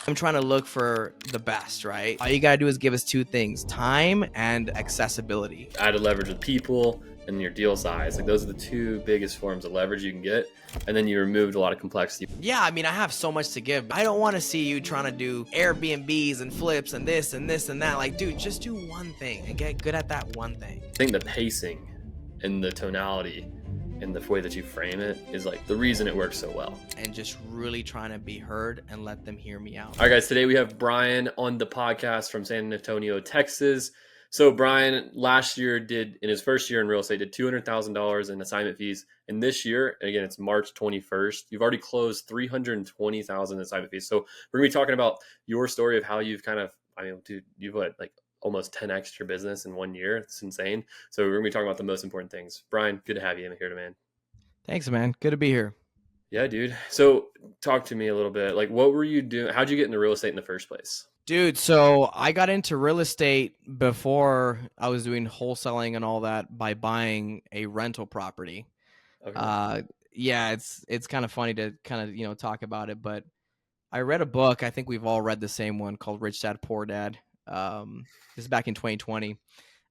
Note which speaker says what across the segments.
Speaker 1: I'm trying to look for the best, right? All you gotta do is give us two things: time and accessibility.
Speaker 2: Added leverage with people and your deal size. Like those are the two biggest forms of leverage you can get. And then you removed a lot of complexity.
Speaker 1: Yeah, I mean, I have so much to give. I don't want to see you trying to do Airbnbs and flips and this and this and that. Like, dude, just do one thing and get good at that one thing.
Speaker 2: I think the pacing and the tonality and the way that you frame it is like the reason it works so well.
Speaker 1: And just really trying to be heard and let them hear me out.
Speaker 2: All right, guys, today we have Bryan on the podcast from San Antonio, Texas. So Bryan last year in his first year in real estate, did $200,000 in assignment fees. And this year, and again, it's March 21st, you've already closed $320,000 in assignment fees. So we're gonna be talking about your story of how you've dude, you've like almost 10x your business in 1 year. It's insane. So we're gonna be talking about the most important things. Bryan, good to have you in here, man.
Speaker 1: Thanks, man. Good to be here.
Speaker 2: Yeah, dude. So talk to me a little bit. Like, what were you doing? How'd you get into real estate in the first place?
Speaker 1: Dude, so I got into real estate before I was doing wholesaling and all that by buying a rental property.
Speaker 2: Okay.
Speaker 1: Yeah, it's kind of funny to kind of, talk about it, but I read a book. I think we've all read the same one called Rich Dad Poor Dad. This is back in 2020.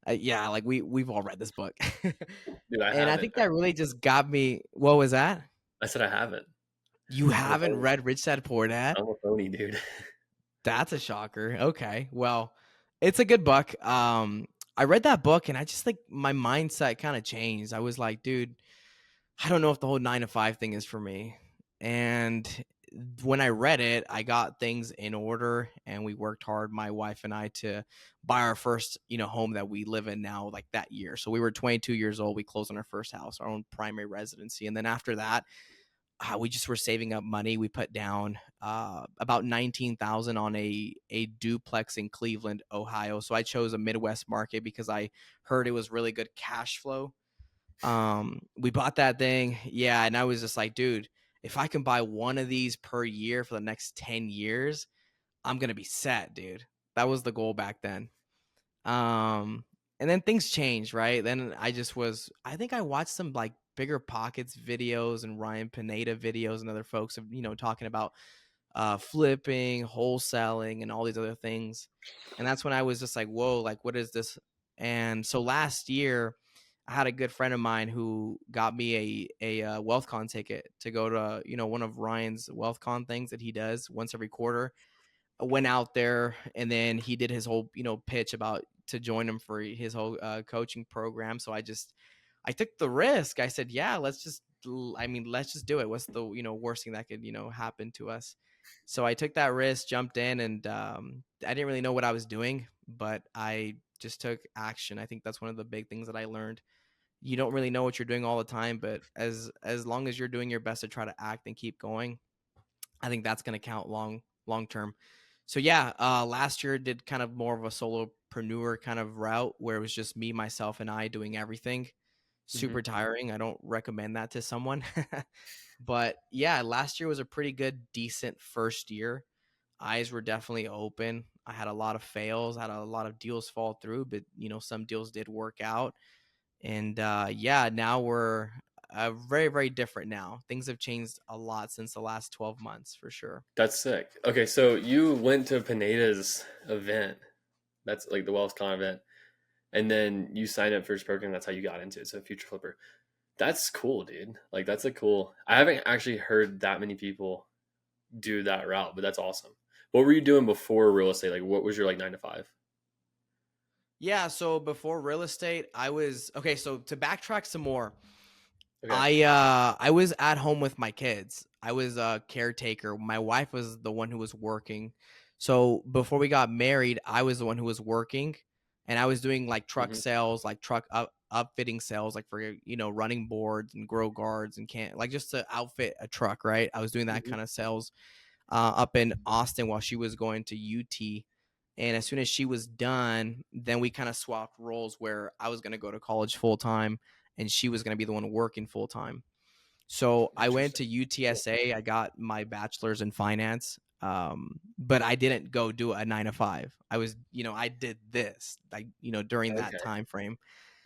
Speaker 1: Yeah, like we've all read this book.
Speaker 2: Dude, I
Speaker 1: And
Speaker 2: haven't.
Speaker 1: I think that really just got me. What was that?
Speaker 2: I said I haven't.
Speaker 1: You haven't read Rich Dad Poor Dad?
Speaker 2: I'm a phony, dude.
Speaker 1: That's a shocker. Okay. Well, it's a good book. I read that book and I just like my mindset kind of changed. I was like, dude, I don't know if the whole 9 to 5 thing is for me. And when I read it, I got things in order and we worked hard, my wife and I, to buy our first, home that we live in now, like that year. So we were 22 years old. We closed on our first house, our own primary residency. And then after that, we just were saving up money. We put down about 19,000 on a duplex in Cleveland, Ohio. So I chose a Midwest market because I heard it was really good cash flow. We bought that thing. Yeah. And I was just like, dude, if I can buy one of these per year for the next 10 years, I'm going to be set, dude. That was the goal back then. And then things changed, right? Then I think I watched some like Bigger Pockets videos and Ryan Pineda videos and other folks of, talking about flipping, wholesaling, and all these other things. And that's when I was just like, whoa, like, what is this? And so last year, I had a good friend of mine who got me a WealthCon ticket to go to, one of Ryan's WealthCon things that he does once every quarter. I went out there and then he did his whole, pitch about to join him for his whole coaching program. So I took the risk. I said, yeah, let's just do it. What's the, worst thing that could, happen to us? So I took that risk, jumped in, and I didn't really know what I was doing, but I just took action. I think that's one of the big things that I learned. You don't really know what you're doing all the time, but as long as you're doing your best to try to act and keep going, I think that's going to count long term. So yeah, last year did kind of more of a solopreneur kind of route where it was just me, myself, and I doing everything. Super tiring. I don't recommend that to someone. But yeah, last year was a pretty good, decent first year. Eyes were definitely open. I had a lot of fails, I had a lot of deals fall through, but some deals did work out. And yeah, now we're very, very different now. Things have changed a lot since the last 12 months for sure.
Speaker 2: That's sick. Okay, so you went to Pineda's event. That's like the WealthCon event. And then you signed up for his program. That's how you got into it. So Future Flipper. That's cool, dude. Like that's I haven't actually heard that many people do that route, but that's awesome. What were you doing before real estate? Like what was your like 9 to 5?
Speaker 1: Yeah, so before real estate, I was okay. So to backtrack some more,
Speaker 2: Okay.
Speaker 1: I was at home with my kids. I was a caretaker. My wife was the one who was working. So before we got married, I was the one who was working, and I was doing like truck sales, like truck upfitting sales, like for running boards and grow guards and like just to outfit a truck, right? I was doing that kind of sales up in Austin while she was going to UT. And as soon as she was done, then we kind of swapped roles where I was going to go to college full time and she was going to be the one working full time. So I went to UTSA. I got my bachelor's in finance, but I didn't go do a 9 to 5. I was, I did this, like, during that time frame.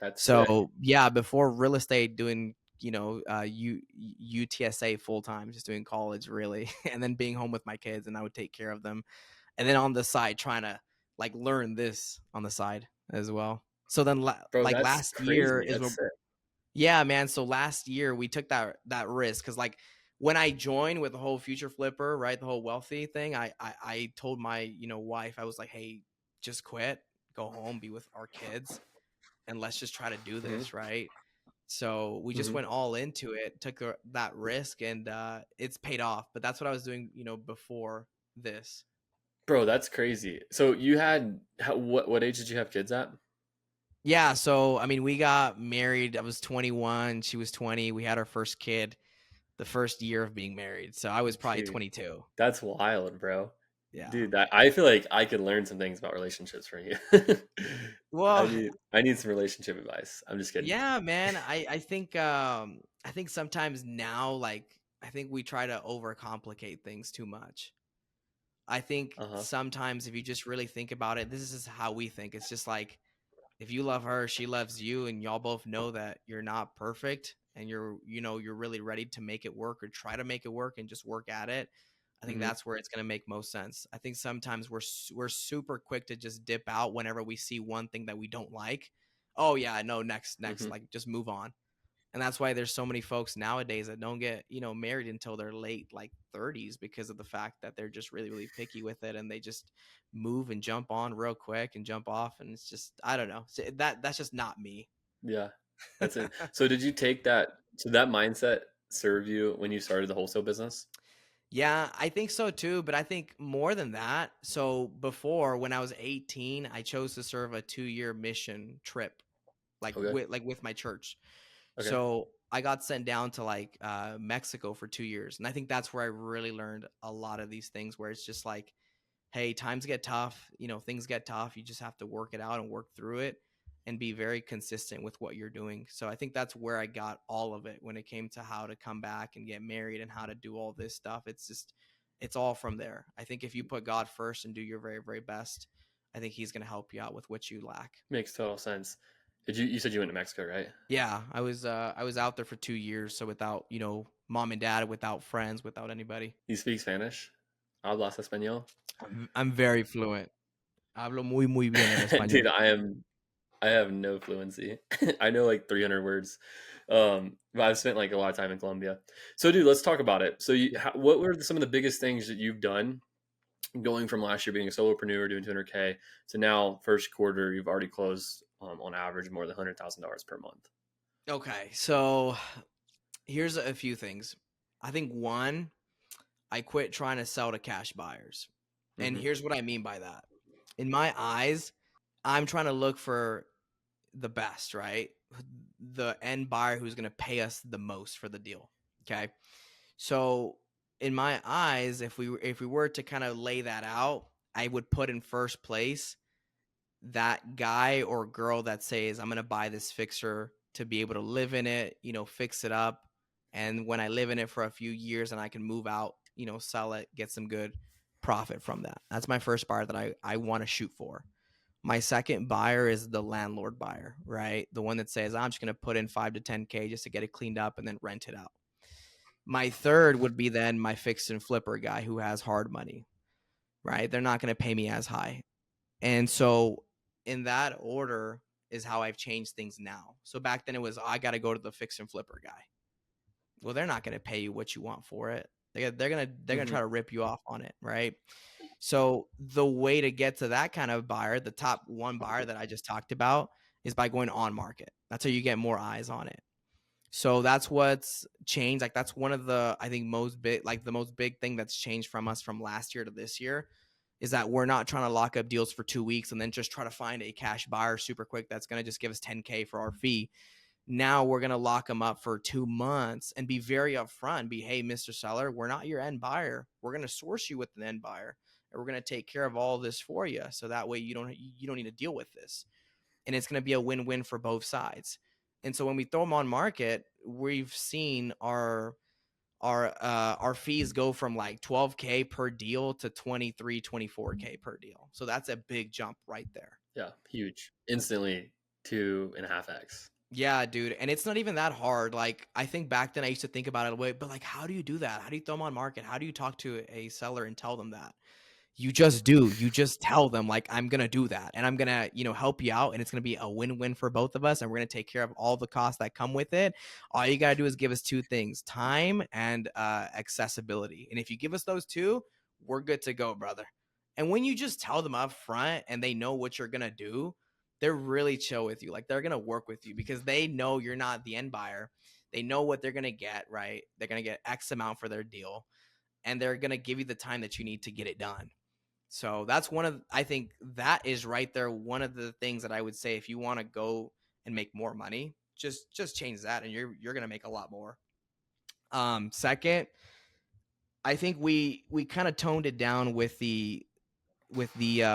Speaker 2: That's
Speaker 1: so
Speaker 2: sick.
Speaker 1: yeah, before real estate, doing UTSA full time, just doing college really, and then being home with my kids, and I would take care of them, and then on the side trying to like learn this on the side as well. So then
Speaker 2: Bro,
Speaker 1: like
Speaker 2: that's
Speaker 1: last year
Speaker 2: crazy.
Speaker 1: is
Speaker 2: That's
Speaker 1: when,
Speaker 2: sick.
Speaker 1: yeah, man. So last year we took that risk because like when I joined with the whole future flipper, right, the whole wealthy thing, I told my wife, I was like, hey, just quit, go home, be with our kids, and let's just try to do
Speaker 2: Hmm.
Speaker 1: this, right? So we just
Speaker 2: Hmm.
Speaker 1: went all into it, took that risk, and it's paid off. But that's what I was doing, before this.
Speaker 2: Bro, that's crazy. So you had what age did you have kids at?
Speaker 1: Yeah. So I mean, we got married. I was 21. She was 20. We had our first kid the first year of being married. So I was probably
Speaker 2: Dude,
Speaker 1: 22.
Speaker 2: that's wild, bro.
Speaker 1: Yeah.
Speaker 2: Dude, I feel like I could learn some things about relationships from you. I
Speaker 1: Well,
Speaker 2: need I need some relationship advice. I'm just kidding.
Speaker 1: yeah, man. I think sometimes now, like, I think we try to overcomplicate things too much. I think
Speaker 2: Uh-huh.
Speaker 1: sometimes if you just really think about it, this is how we think. It's just like if you love her, she loves you, and y'all both know that you're not perfect and you're really ready to make it work or try to make it work and just work at it. I think
Speaker 2: Hmm.
Speaker 1: that's where it's going to make most sense. I think sometimes we're super quick to just dip out whenever we see one thing that we don't like. Oh yeah, no, next,
Speaker 2: Hmm.
Speaker 1: like just move on. And that's why there's so many folks nowadays that don't get married until their late like 30s because of the fact that they're just really really picky with it, and they just move and jump on real quick and jump off, and it's just, I don't know. So that's just not me.
Speaker 2: Yeah. That's it. So did you take that mindset serve you when you started the wholesale business?
Speaker 1: Yeah, I think so too, but I think more than that. So before, when I was 18, I chose to serve a 2-year mission trip,
Speaker 2: Okay.
Speaker 1: like with my church.
Speaker 2: Okay.
Speaker 1: So I got sent down to like Mexico for 2 years, and I think that's where I really learned a lot of these things. Where it's just like, hey, times get tough, things get tough. You just have to work it out and work through it, and be very consistent with what you're doing. So I think that's where I got all of it when it came to how to come back and get married and how to do all this stuff. It's all from there. I think if you put God first and do your very very best, I think He's going to help you out with what you lack.
Speaker 2: Makes total sense. You said you went to Mexico, right?
Speaker 1: Yeah, I was out there for 2 years, so without mom and dad, without friends, without anybody.
Speaker 2: You speak Spanish? Hablas español?
Speaker 1: I'm very fluent. Hablo muy bien el
Speaker 2: Dude,
Speaker 1: español.
Speaker 2: I have no fluency. I know like 300 words. But I've spent like a lot of time in Colombia. So dude, let's talk about it. So what were some of the biggest things that you've done going from last year being a solopreneur doing 200K to now first quarter you've already closed on average more than $100,000 per month.
Speaker 1: Okay, so here's a few things. I think one, I quit trying to sell to cash buyers. And
Speaker 2: Hmm.
Speaker 1: here's what I mean by that. In my eyes, I'm trying to look for the best, right? The end buyer who's going to pay us the most for the deal. Okay. So in my eyes, if we were to kind of lay that out, I would put in first place that guy or girl that says, I'm going to buy this fixer to be able to live in it, fix it up. And when I live in it for a few years and I can move out, sell it, get some good profit from that. That's my first buyer that I want to shoot for. My second buyer is the landlord buyer, right? The one that says, I'm just going to put in 5 to 10K just to get it cleaned up and then rent it out. My third would be then my fix and flipper guy who has hard money, right? They're not going to pay me as high. And so in that order is how I've changed things now. So back then it was, I got to go to the fix and flipper guy. Well, they're not going to pay you what you want for it. They're gonna
Speaker 2: Hmm.
Speaker 1: try to rip you off on it, right? So the way to get to that kind of buyer, the top one buyer that I just talked about, is by going on market. That's how you get more eyes on it. So that's what's changed. Like that's one of the, I think, the most big thing that's changed from us from last year to this year is that we're not trying to lock up deals for 2 weeks and then just try to find a cash buyer super quick that's going to just give us 10K for our fee. Now we're going to lock them up for 2 months and be very upfront. Be, hey, Mr. Seller, we're not your end buyer. We're going to source you with an end buyer, and we're going to take care of all this for you. So that way you don't need to deal with this, and it's going to be a win-win for both sides. And so when we throw them on market, we've seen our fees go from like 12K per deal to 23, 24K per deal. So that's a big jump right there.
Speaker 2: Yeah, huge. Instantly 2.5x.
Speaker 1: Yeah, dude, and it's not even that hard. Like, I think back then I used to think about it away, but like, how do you do that? How do you throw them on market? How do you talk to a seller and tell them that? You just do. You just tell them like, I'm gonna do that, and I'm gonna, help you out, and it's gonna be a win-win for both of us, and we're gonna take care of all the costs that come with it. All you gotta do is give us two things: time and accessibility. And if you give us those two, we're good to go, brother. And when you just tell them up front and they know what you're gonna do, they're really chill with you. Like they're gonna work with you because they know you're not the end buyer. They know what they're gonna get, right? They're gonna get X amount for their deal, and they're gonna give you the time that you need to get it done. So that's I think that is right there one of the things that I would say if you want to go and make more money, just change that and you're going to make a lot more. Second, I think we kind of toned it down with the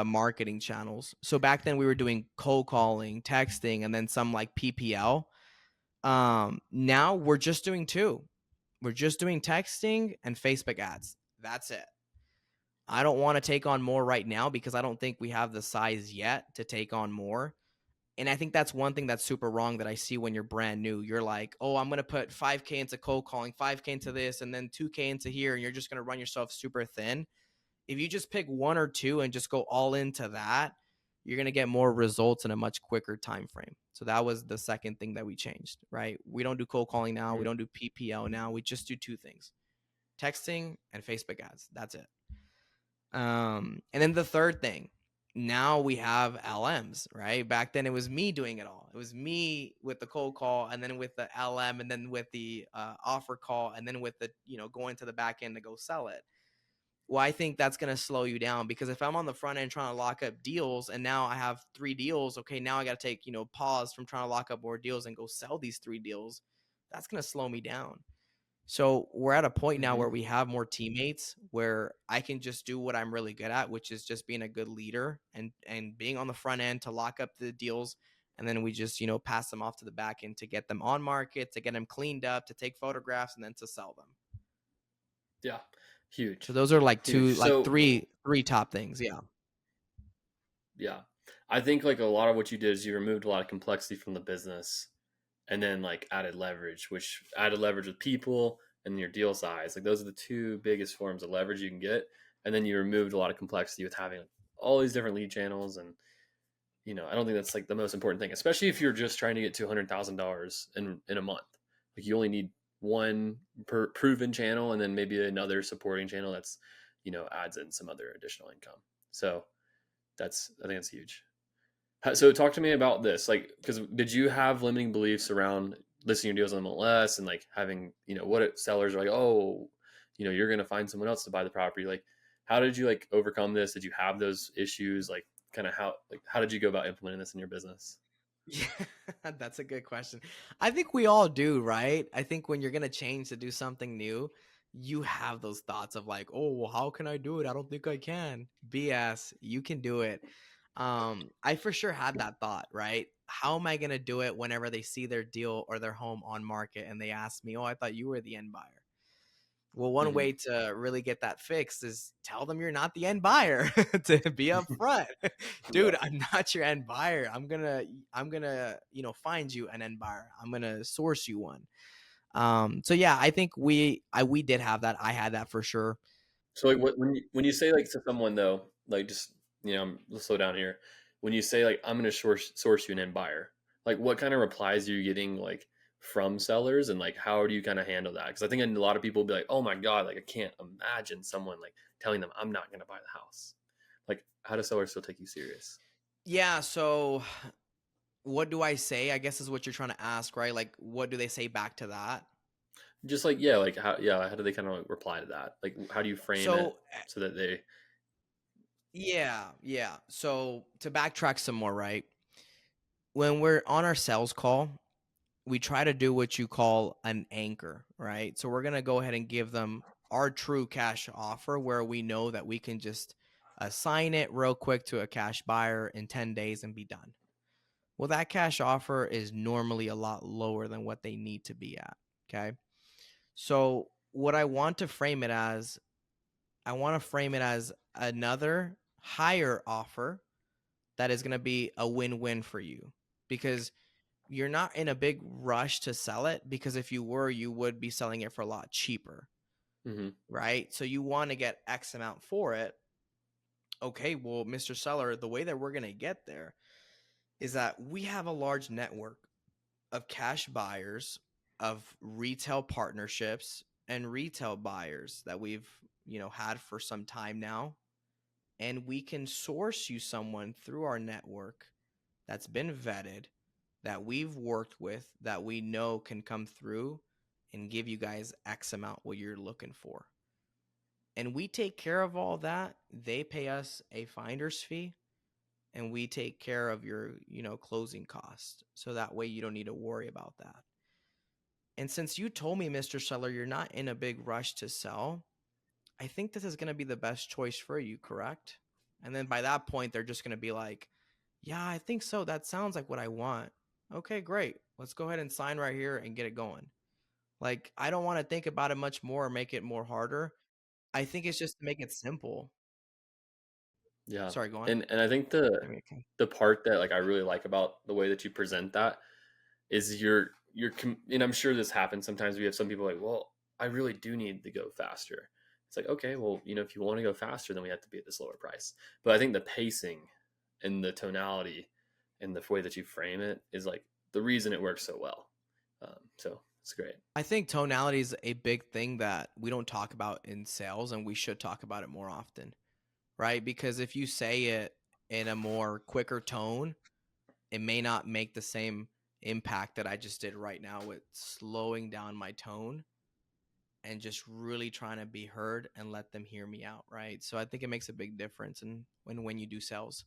Speaker 1: marketing channels. So back then we were doing cold calling, texting, and then some like PPL. Now we're just doing two. We're just doing texting and Facebook ads. That's it. I don't want to take on more right now because I don't think we have the size yet to take on more. And I think that's one thing that's super wrong that I see when you're brand new. You're like, oh, I'm going to put 5K into cold calling, 5K into this, and then 2K into here. And you're just going to run yourself super thin. If you just pick one or two and just go all into that, you're going to get more results in a much quicker time frame. So that was the second thing that we changed, right? We don't do cold calling now. We
Speaker 2: Mhm.
Speaker 1: don't do PPO now. We just do two things: texting and Facebook ads. That's it. And then the third thing, now we have LMs, right? Back then it was me doing it all. It was me with the cold call, and then with the LM, and then with the offer call, and then with the going to the back end to go sell it. Well, I think that's going to slow you down because if I'm on the front end trying to lock up deals, and now I have three deals, okay, now I got to take pause from trying to lock up more deals and go sell these three deals. That's going to slow me down. So we're at a point now where
Speaker 2: Mhm.
Speaker 1: we have more teammates where I can just do what I'm really good at, which is just being a good leader and being on the front end to lock up the deals. And then we just, pass them off to the back end to get them on market, to get them cleaned up, to take photographs, and then to sell them.
Speaker 2: Yeah.
Speaker 1: So
Speaker 2: Huge.
Speaker 1: those are like
Speaker 2: Huge. So
Speaker 1: three top things. Yeah.
Speaker 2: yeah, I think like a lot of what you did is you removed a lot of complexity from the business and then like added leverage, which added leverage with people and your deal size. Like those are the two biggest forms of leverage you can get. And then you removed a lot of complexity with having like, all these different lead channels. And, I don't think that's like the most important thing, especially if you're just trying to get to $100,000 in a month. Like you only need one proven channel and then maybe another supporting channel that's, adds in some other additional income. So I think that's huge. So talk to me about this, like, because did you have limiting beliefs around listing your deals on MLS and like having, sellers are like, oh, you're gonna find someone else to buy the property. Like, how did you like overcome this? Did you have those issues? Like, kind of how did you go about implementing this in your business?
Speaker 1: Yeah, that's a good question. I think we all do, right? I think when you're going to change to do something new, you have those thoughts of like, oh, well, how can I do it? I don't think I can. BS, you can do it. I for sure had that thought, right? How am I going to do it whenever they see their deal or their home on market and they ask me, oh, I thought you were the end buyer? Well, one
Speaker 2: Hmm.
Speaker 1: way to really get that fixed is tell them you're not the end buyer to be upfront.
Speaker 2: Yeah.
Speaker 1: Dude, I'm not your end buyer. I'm gonna, find you an end buyer. I'm gonna source you one. So yeah, I think we did have that. I had that for sure.
Speaker 2: So like when you say like to someone though, like just let's slow down here. When you say like I'm gonna source you an end buyer, like what kind of replies are you getting like from sellers and like how do you kind of handle that? Because I think a lot of people will be like, oh my god, like I can't imagine someone like telling them I'm not gonna buy the house. Like how do sellers still take you serious?
Speaker 1: Yeah, so what do I say? I guess is what you're trying to ask, right? Like what do they say back to that?
Speaker 2: Just like how do they kind of like reply to that? Like how do you frame it
Speaker 1: So
Speaker 2: so that they
Speaker 1: yeah. So to backtrack some more, right? When we're on our sales call, we try to do what you call an anchor, right? So we're going to go ahead and give them our true cash offer where we know that we can just assign it real quick to a cash buyer in 10 days and be done. Well, that cash offer is normally a lot lower than what they need to be at. Okay. So, what I want to frame it as, I want to frame it as another higher offer that is going to be a win win for you because you're not in a big rush to sell it, because if you were, you would be selling it for a lot cheaper,
Speaker 2: Mm-hmm.
Speaker 1: right? So you want to get X amount for it. Okay, well, Mr. Seller, the way that we're going to get there is that we have a large network of cash buyers, of retail partnerships, and retail buyers that we've, had for some time now. And we can source you someone through our network that's been vetted, that we've worked with, that we know can come through and give you guys X amount what you're looking for. And we take care of all that. They pay us a finder's fee, and we take care of your, closing costs. So that way you don't need to worry about that. And since you told me, Mr. Seller, you're not in a big rush to sell, I think this is going to be the best choice for you, correct? And then by that point, they're just going to be like, yeah, I think so. That sounds like what I want. Okay, great. Let's go ahead and sign right here and get it going. Like, I don't want to think about it much more or make it more harder. I think it's just to make it simple.
Speaker 2: Yeah.
Speaker 1: Sorry, go on.
Speaker 2: And I think
Speaker 1: I mean, okay.
Speaker 2: the part that like I really like about the way that you present that is and I'm sure this happens sometimes. We have some people like, well, I really do need to go faster. It's like, okay, well, if you want to go faster, then we have to be at this lower price. But I think the pacing and the tonality and the way that you frame it is like the reason it works so well. So it's great.
Speaker 1: I think tonality is a big thing that we don't talk about in sales, and we should talk about it more often, right? Because if you say it in a more quicker tone, it may not make the same impact that I just did right now with slowing down my tone and just really trying to be heard and let them hear me out, right? So I think it makes a big difference when you do sales.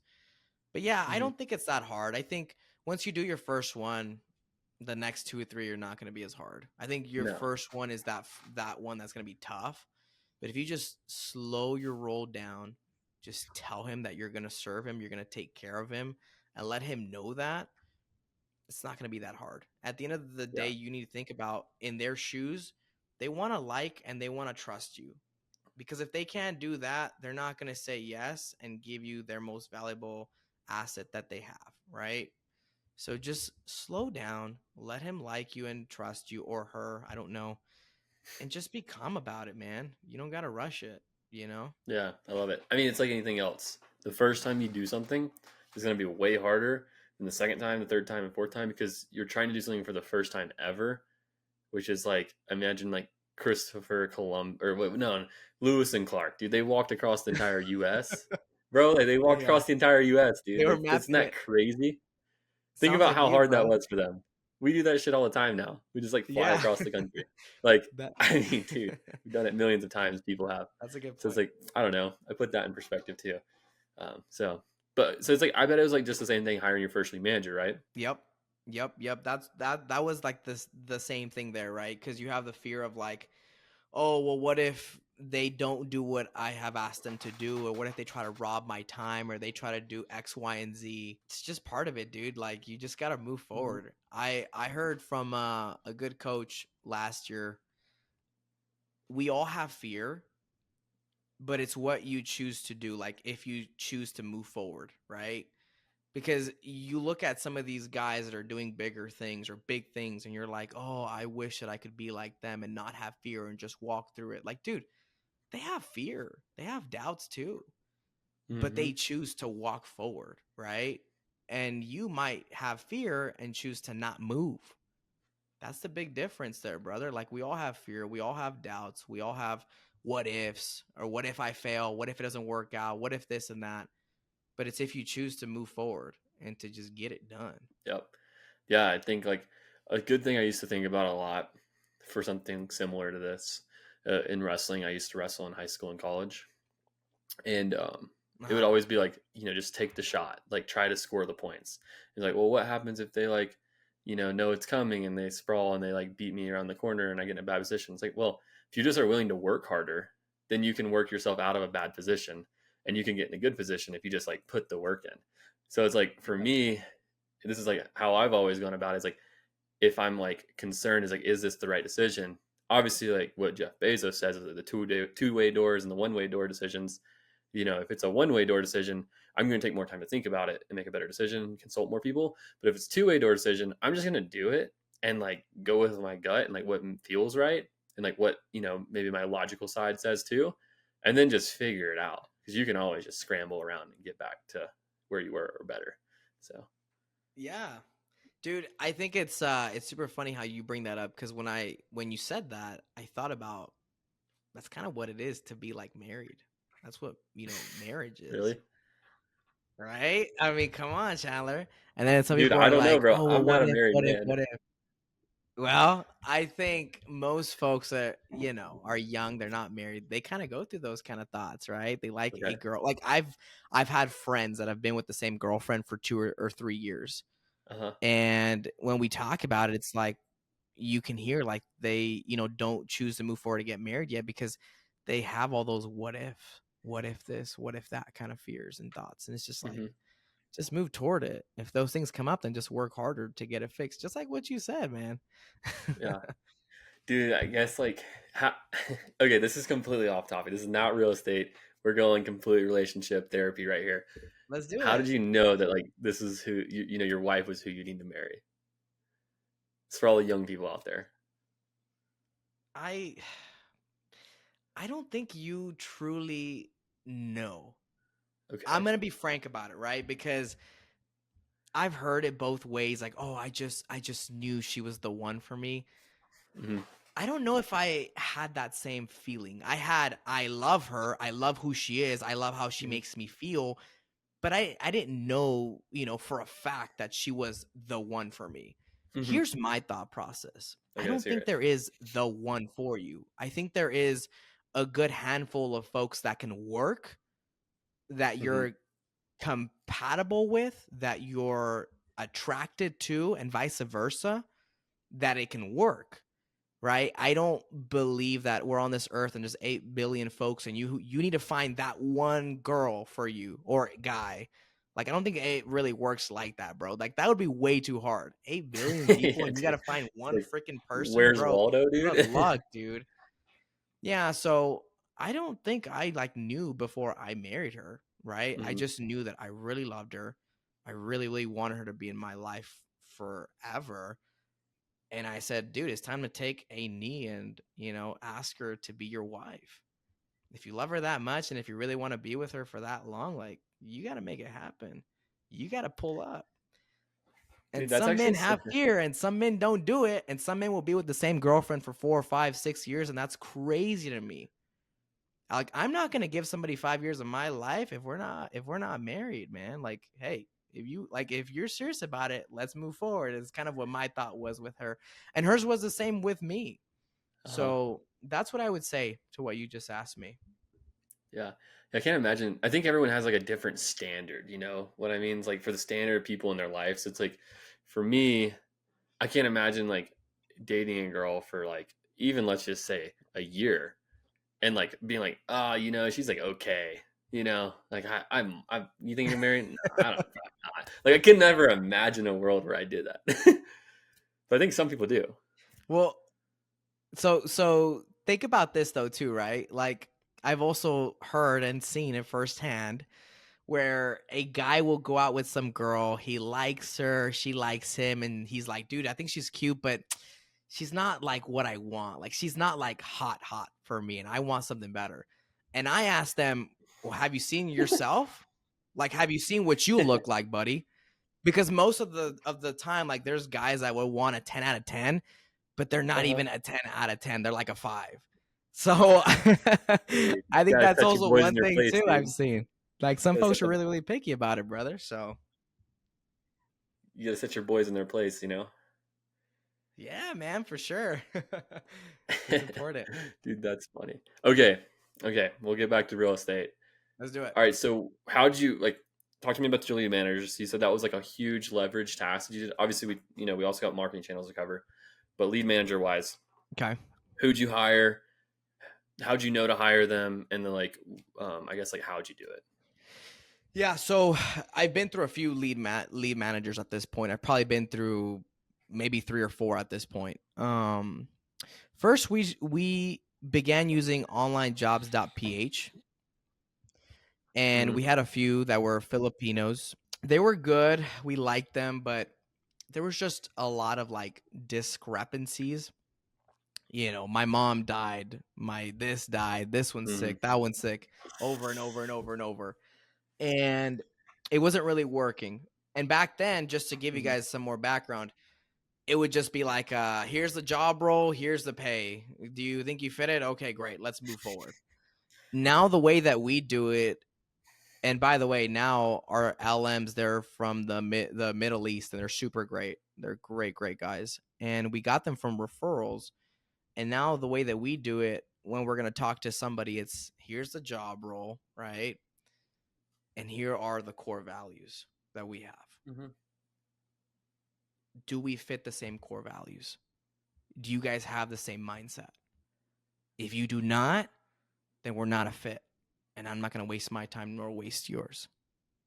Speaker 1: But yeah, I
Speaker 2: Mm-hmm.
Speaker 1: don't think it's that hard. I think once you do your first one, the next two or three are not going to be as hard. I think your
Speaker 2: No.
Speaker 1: first one is that one that's going to be tough. But if you just slow your roll down, just tell him that you're going to serve him, you're going to take care of him, and let him know that, it's not going to be that hard. At the end of the day,
Speaker 2: Yeah.
Speaker 1: you need to think about, in their shoes, they want to like and they want to trust you. Because if they can't do that, they're not going to say yes and give you their most valuable asset that they have, right? So just slow down, let him like you and trust you, or her, I don't know, and just be calm about it, man. You don't got to rush it, you know?
Speaker 2: Yeah, I love it. I mean, it's like anything else. The first time you do something is going to be way harder than the second time, the third time, and fourth time because you're trying to do something for the first time ever, which is like imagine like Christopher Columbus or what? No, Lewis and Clark, dude. They walked across the entire U.S., bro. Like they walked
Speaker 1: Yeah.
Speaker 2: across the entire U.S.,
Speaker 1: They
Speaker 2: dude.
Speaker 1: were
Speaker 2: Like isn't
Speaker 1: mapping
Speaker 2: that
Speaker 1: it.
Speaker 2: crazy? Think
Speaker 1: Sounds
Speaker 2: about
Speaker 1: like
Speaker 2: how
Speaker 1: you,
Speaker 2: hard that
Speaker 1: bro.
Speaker 2: was for them. We do that shit all the time now. We just like fly
Speaker 1: Yeah.
Speaker 2: across the country. Like
Speaker 1: that
Speaker 2: I mean, dude, we've done it millions of times. People have.
Speaker 1: That's a good
Speaker 2: So it's
Speaker 1: point.
Speaker 2: like I don't know. I put that in perspective too. So it's like I bet it was like just the same thing hiring your first lead manager, right?
Speaker 1: Yep. Yep. That was like the same thing there, right? Cuz you have the fear of like, oh, well, what if they don't do what I have asked them to do? Or what if they try to rob my time, or they try to do X, Y, and Z? It's just part of it, dude. Like, you just got to move
Speaker 2: Mm-hmm.
Speaker 1: forward. I heard from a good coach last year, we all have fear, but it's what you choose to do. Like, if you choose to move forward, right? Because you look at some of these guys that are doing bigger things or big things, and you're like, oh, I wish that I could be like them and not have fear and just walk through it. Like, dude, they have fear. They have doubts too, but
Speaker 2: Mm-hmm.
Speaker 1: they choose to walk forward, right? And you might have fear and choose to not move. That's the big difference there, brother. Like, we all have fear. We all have doubts. We all have what ifs, or what if I fail? What if it doesn't work out? What if this and that? But it's if you choose to move forward and to just get it done.
Speaker 2: Yep. Yeah, I think like a good thing I used to think about a lot for something similar to this in wrestling. I used to wrestle in high school and college, and it would
Speaker 1: Uh-huh.
Speaker 2: always be like just take the shot, like try to score the points. It's like, well, what happens if they like know it's coming and they sprawl and they like beat me around the corner and I get in a bad position? It's like, well, if you just are willing to work harder, then you can work yourself out of a bad position and you can get in a good position if you just like put the work in. So it's like for
Speaker 1: Yep.
Speaker 2: me, this is like how I've always gone about it. Is like if I'm like concerned, is like, is this the right decision? Obviously, like what Jeff Bezos says, is the two-way doors and the one-way door decisions. if it's a one-way door decision, I'm going to take more time to think about it and make a better decision, consult more people. But if it's two-way door decision, I'm just going to do it and like go with my gut and like what feels right and like what, maybe my logical side says too, and then just figure it out, because you can always just scramble around and get back to where you were or better. So,
Speaker 1: Yeah. Dude, I think it's super funny how you bring that up, because when you said that, I thought about that's kind of what it is to be like married. That's what, marriage is.
Speaker 2: really?
Speaker 1: Right? I mean, come on, Chandler. And then some
Speaker 2: Dude,
Speaker 1: people
Speaker 2: I
Speaker 1: are
Speaker 2: don't know,
Speaker 1: like,
Speaker 2: bro.
Speaker 1: "Oh, well,
Speaker 2: I'm not
Speaker 1: what
Speaker 2: a
Speaker 1: if,
Speaker 2: married
Speaker 1: what if,
Speaker 2: man.
Speaker 1: what if?" Well, I think most folks that, are young, they're not married. They kind of go through those kind of thoughts, right? They like a
Speaker 2: Okay.
Speaker 1: girl. Like I've had friends that have been with the same girlfriend for 2 or 3 years.
Speaker 2: Uh-huh.
Speaker 1: And when we talk about it, it's like you can hear like they, don't choose to move forward to get married yet because they have all those what if this, what if that kind of fears and thoughts. And it's just like,
Speaker 2: Hmm.
Speaker 1: just move toward it. If those things come up, then just work harder to get it fixed. Just like what you said, man.
Speaker 2: Yeah. Dude, I guess like how okay, this is completely off topic. This is not real estate. We're going complete relationship therapy right here.
Speaker 1: Let's do
Speaker 2: How did
Speaker 1: it.
Speaker 2: you know that like this is who your wife was who you need to marry? It's for all the young people out there.
Speaker 1: I I don't think you truly know. I'm
Speaker 2: Okay.
Speaker 1: gonna be frank about it, right? Because I've heard it both ways. Like, oh, I just knew she was the one for me.
Speaker 2: Hmm.
Speaker 1: I don't know if I had that same feeling. I love her. I love who she is. I love how she
Speaker 2: Hmm.
Speaker 1: makes me feel. But I didn't know, for a fact that she was the one for me.
Speaker 2: Hmm.
Speaker 1: Here's my thought process. I
Speaker 2: Okay, let's
Speaker 1: don't
Speaker 2: hear
Speaker 1: think
Speaker 2: it.
Speaker 1: there is the one for you. I think there is a good handful of folks that can work, that
Speaker 2: Hmm.
Speaker 1: you're compatible with, that you're attracted to, and vice versa, that it can work. Right? I don't believe that we're on this earth and there's 8 billion folks and you need to find that one girl for you or guy. Like, I don't think it really works like that, bro. Like, that would be way too hard. 8 billion people
Speaker 2: Yeah,
Speaker 1: and you got
Speaker 2: dude.
Speaker 1: to find
Speaker 2: It's
Speaker 1: one
Speaker 2: like,
Speaker 1: freaking person,
Speaker 2: where's
Speaker 1: bro.
Speaker 2: Waldo,
Speaker 1: Good
Speaker 2: dude?
Speaker 1: luck, dude. Yeah, so I don't think I like knew before I married her, right? I
Speaker 2: Hmm.
Speaker 1: just knew that I really loved her. I really, really wanted her to be in my life forever. And I said, dude, it's time to take a knee and, ask her to be your wife. If you love her that much and if you really want to be with her for that long, like, you got to make it happen. You got to pull up. And
Speaker 2: Dude, that's
Speaker 1: some men
Speaker 2: actually
Speaker 1: have
Speaker 2: such a
Speaker 1: fear and some men don't do it. And some men will be with the same girlfriend for 4, 5, 6 years. And that's crazy to me. Like, I'm not going to give somebody 5 years of my life if we're not married, man. Like, hey, if you're serious about it, let's move forward. It's kind of what my thought was with her. And hers was the same with me.
Speaker 2: uh-huh.
Speaker 1: So that's what I would say to what you just asked me.
Speaker 2: Yeah. I can't imagine. I think everyone has like a different standard, you know what I mean? It's like for the standard of people in their lives, it's like for me, I can't imagine like dating a girl for like even let's just say a year and like being like, oh, she's like okay, like I'm. You think you're married? No, I don't. Probably not. Like I can never imagine a world where I did that, but I think some people do.
Speaker 1: Well, so think about this though too, right? Like, I've also heard and seen it firsthand where a guy will go out with some girl, he likes her, she likes him, and he's like, dude, I think she's cute, but she's not like what I want. Like, she's not like hot for me, and I want something better. And I asked them, well, have you seen yourself? Like, have you seen what you look like, buddy? Because most of the time, like, there's guys that would want a 10 out of 10, but they're not
Speaker 2: Uh-huh.
Speaker 1: even a 10 out of 10. They're like a 5. So
Speaker 2: Hey,
Speaker 1: I
Speaker 2: you
Speaker 1: think
Speaker 2: gotta
Speaker 1: that's
Speaker 2: set your
Speaker 1: also
Speaker 2: boys in
Speaker 1: one
Speaker 2: their
Speaker 1: thing
Speaker 2: place,
Speaker 1: too I've
Speaker 2: dude.
Speaker 1: seen. Like, some
Speaker 2: You gotta
Speaker 1: folks
Speaker 2: set
Speaker 1: are
Speaker 2: them.
Speaker 1: really, really picky about it, brother. So
Speaker 2: You gotta set your boys in their place,
Speaker 1: yeah, man, for sure. It's important.
Speaker 2: Dude, that's funny. Okay. Okay. We'll get back to real estate.
Speaker 1: Let's do it.
Speaker 2: All right. So, how'd you like talk to me about the lead managers? You said that was like a huge leverage task that you did. Obviously, we also got marketing channels to cover, but lead manager wise,
Speaker 1: Okay.
Speaker 2: who'd you hire? How'd you know to hire them? And then, like, I guess, like, how'd you do it?
Speaker 1: Yeah, so I've been through a few lead managers at this point. I've probably been through maybe 3 or 4 at this point. First we began using onlinejobs.ph, and
Speaker 2: Mhm.
Speaker 1: we had a few that were Filipinos. They were good. We liked them, but there was just a lot of like discrepancies. My mom died, my this died, this one's
Speaker 2: Mhm.
Speaker 1: sick, that one's sick, over and over and over and over. And it wasn't really working. And back then, just to give you
Speaker 2: Mhm.
Speaker 1: guys some more background, it would just be like, here's the job role, here's the pay. Do you think you fit it? Okay, great. Let's move forward. Now the way that we do it, and by the way, now our LMs, they're from the Middle East and they're super great. They're great, great guys. And we got them from referrals. And now the way that we do it when we're going to talk to somebody, it's here's the job role, right? And here are the core values that we have.
Speaker 2: Mhm.
Speaker 1: Do we fit the same core values? Do you guys have the same mindset? If you do not, then we're not a fit. And I'm not going to waste my time nor waste yours.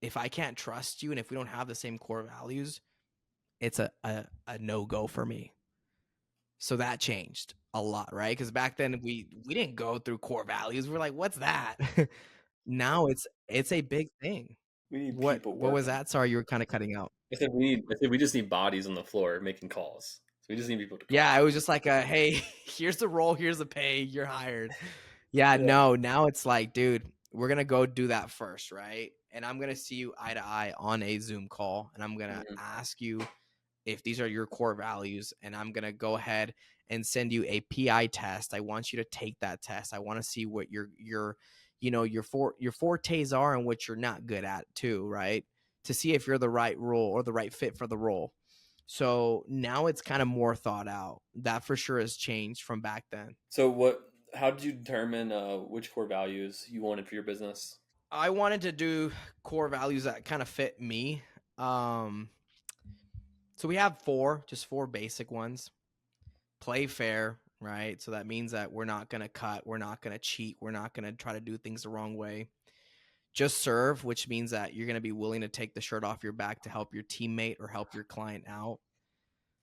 Speaker 1: If I can't trust you and if we don't have the same core values, it's a no go for me. So that changed a lot, right? Because back then we didn't go through core values. We're like, what's that? Now it's a big thing.
Speaker 2: We need people
Speaker 1: What was
Speaker 2: working.
Speaker 1: that? Sorry, you were kind of cutting out.
Speaker 2: I said we just need bodies on the floor making calls. So we just need people to
Speaker 1: Yeah,
Speaker 2: call.
Speaker 1: it was just like hey, here's the role, here's the pay, you're hired. Yeah,
Speaker 2: Yeah.
Speaker 1: no, now it's like, dude, we're gonna go do that first, right? And I'm gonna see you eye to eye on a Zoom call, and I'm gonna
Speaker 2: Mhm.
Speaker 1: ask you if these are your core values, and I'm going to go ahead and send you a PI test. I want you to take that test. I want to see what your fortes are and what you're not good at too, right? To see if you're the right role or the right fit for the role. So now it's kind of more thought out. That for sure has changed from back then.
Speaker 2: So what? How did you determine which core values you wanted for your business?
Speaker 1: I wanted to do core values that kind of fit me. Um, so we have just four basic ones. Play fair, right? So that means that we're not going to cut, we're not going to cheat, we're not going to try to do things the wrong way. Just serve, which means that you're going to be willing to take the shirt off your back to help your teammate or help your client out.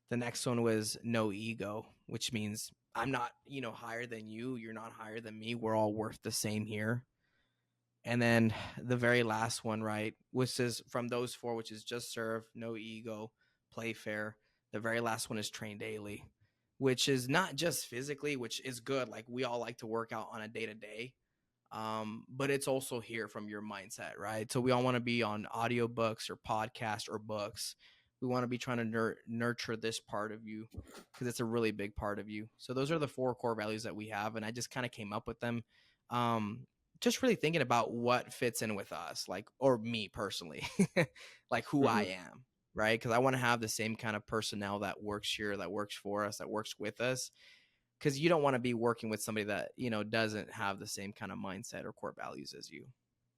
Speaker 1: The next one was no ego, which means I'm not, higher than you, you're not higher than me, we're all worth the same here. And then the very last one, right, which is from those four, which is just serve, no ego, play fair. The very last one is train daily, which is not just physically, which is good. Like we all like to work out on a day to day. But it's also here from your mindset, right? So we all want to be on audiobooks or podcasts or books. We want to be trying to nurture this part of you because it's a really big part of you. So those are the four core values that we have, and I just kind of came up with them. Um, just really thinking about what fits in with us, like or me personally, like who I
Speaker 2: Hmm.
Speaker 1: am, right? Because I want to have the same kind of personnel that works here, that works for us, that works with us because you don't want to be working with somebody that doesn't have the same kind of mindset or core values as you.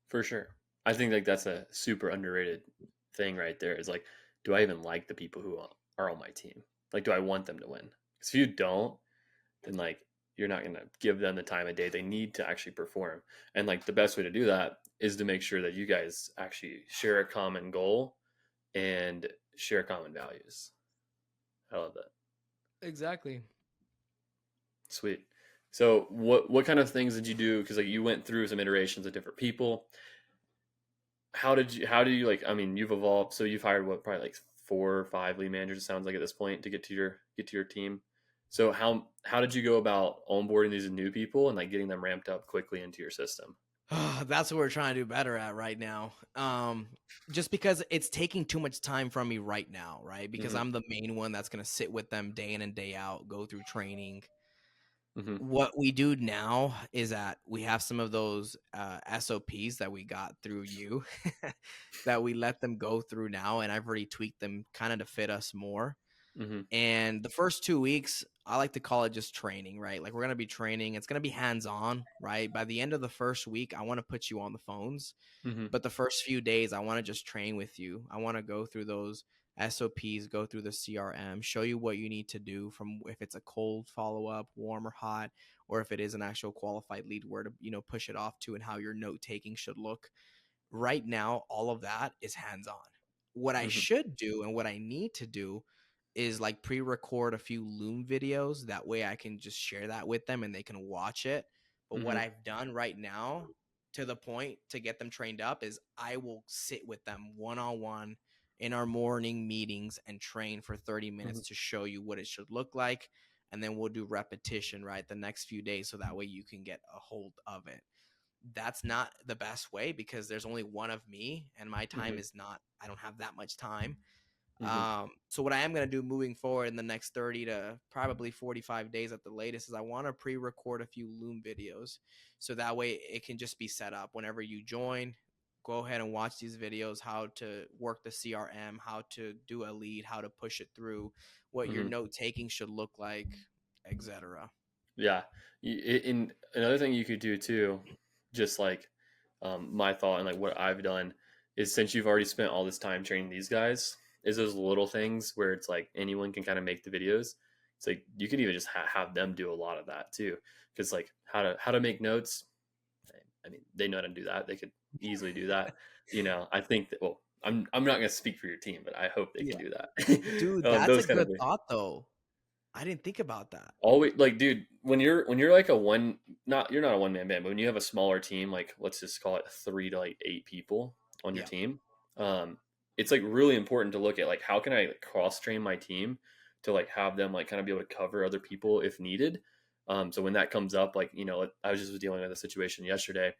Speaker 2: For sure. I think like that's a super underrated thing right there. Is like, do I even like the people who are on my team? Like, do I want them to win? Because if you don't, then like you're not gonna give them the time of day they need to actually perform. And like the best way to do that is to make sure that you guys actually share a common goal and share common values. I love that.
Speaker 1: Exactly.
Speaker 2: Sweet. So what kind of things did you do? Because like you went through some iterations of different people. How do you like? I mean, you've evolved. So you've hired what probably like 4 or 5 lead managers. It sounds like at this point to get to your team. So how did you go about onboarding these new people and like getting them ramped up quickly into your system?
Speaker 1: That's what we're trying to do better at right now. Just because it's taking too much time from me right now, right? Because
Speaker 2: Hmm.
Speaker 1: I'm the main one that's going to sit with them day in and day out, go through training.
Speaker 2: Hmm.
Speaker 1: What we do now is that we have some of those SOPs that we got through you that we let them go through now, and I've already tweaked them kind of to fit us more.
Speaker 2: Hmm.
Speaker 1: And the first 2 weeks, I like to call it just training, right? Like we're going to be training. It's going to be hands on, right? By the end of the first week, I want to put you on the phones.
Speaker 2: Hmm.
Speaker 1: But the first few days, I want to just train with you. I want to go through those SOPs, go through the CRM, show you what you need to do from if it's a cold follow up, warm or hot, or if it is an actual qualified lead, where to, push it off to and how your note taking should look. Right now, all of that is hands on. What I
Speaker 2: Hmm.
Speaker 1: should do and what I need to do is like pre-record a few Loom videos. That way I can just share that with them and they can watch it. But what
Speaker 2: Hmm.
Speaker 1: I've done right now to the point to get them trained up is I will sit with them one on one in our morning meetings and train for 30
Speaker 2: Hmm.
Speaker 1: minutes to show you what it should look like. And then we'll do repetition, right, the next few days so that way you can get a hold of it. That's not the best way because there's only one of me and my time
Speaker 2: Hmm.
Speaker 1: is not, I don't have that much time.
Speaker 2: Hmm.
Speaker 1: So what I am going to do moving forward in the next 30 to probably 45 days at the latest is I want to pre-record a few Loom videos so that way it can just be set up whenever you join. Go ahead and watch these videos, how to work the CRM, how to do a lead, how to push it through, what your
Speaker 2: Hmm.
Speaker 1: note taking should look like, etc.
Speaker 2: Yeah. In another thing you could do too, just like my thought and like what I've done is since you've already spent all this time training these guys, is those little things where it's like anyone can kind of make the videos. It's like you could even just have them do a lot of that too, because like how to make notes. I mean, they know how to do that. They could easily do that. I think that. Well, I'm not going to speak for your team, but I hope they can
Speaker 1: Yeah.
Speaker 2: do that.
Speaker 1: Dude, that's a
Speaker 2: Those kind of
Speaker 1: good
Speaker 2: things.
Speaker 1: thought though. I didn't think about that.
Speaker 2: Always like, dude, when you're like a one, not you're not a one man band, but when you have a smaller team, like let's just call it 3 to 8 people on your
Speaker 1: Yeah.
Speaker 2: team, um, it's like really important to look at like how can I like, cross train my team to like have them like kind of be able to cover other people if needed. So when that comes up, like I was just dealing with a situation yesterday,